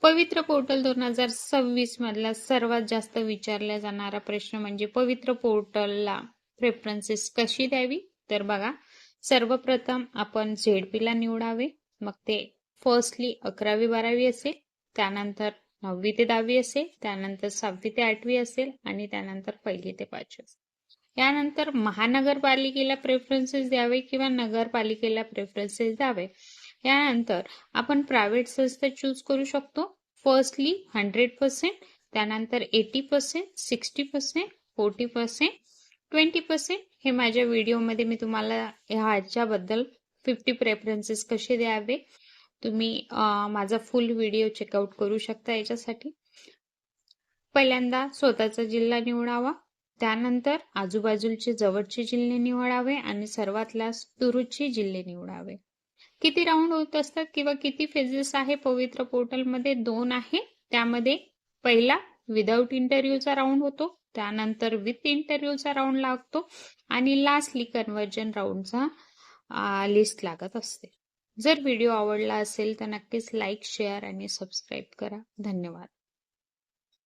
पवित्र पोर्टल 2026 मधला सर्वात जास्त विचारला जाणारा प्रश्न म्हणजे पवित्र पोर्टलला प्रेफरन्सेस कशी द्यावी? तर बघा, सर्वप्रथम आपण ZP ला निवडावे. मग ते फर्स्टली 11वी-12वी असेल, त्यानंतर 9वी ते 10वी असेल, त्यानंतर 7वी ते 8वी असेल आणि त्यानंतर 1ली ते 5वी असेल. यानंतर महानगरपालिकेला प्रेफरन्सेस द्यावे किंवा नगरपालिकेला प्रेफरन्सेस द्यावे. यानंतर आपण प्रायव्हेट संस्था चूज करू शकतो. फर्स्टली 100%, त्यानंतर 80%, 60%, 40%, 20%. हे माझ्या व्हिडिओमध्ये मी तुम्हाला ह्याच्याबद्दल 50 प्रेफरन्सेस कसे द्यावे तुम्ही माझा फुल व्हिडिओ चेकआउट करू शकता. याच्यासाठी पहिल्यांदा स्वतःचा जिल्हा निवडावा, त्यानंतर आजूबाजूचे जवळचे जिल्हे निवडावे आणि सर्वात लास्ट दूरचे जिल्हे निवडावे. किती राऊंड होत असतात किंवा किती फेजेस आहे पवित्र पोर्टलमध्ये? 2 आहे. त्यामध्ये पहिला विदाऊट इंटरव्ह्यूचा राऊंड होतो, त्यानंतर विथ इंटरव्ह्यूचा राऊंड लागतो आणि लास्टली कन्व्हर्जन राऊंडचा लिस्ट लागत असते. जर व्हिडिओ आवडला असेल तर नक्कीच लाईक, शेअर आणि सबस्क्राईब करा. धन्यवाद.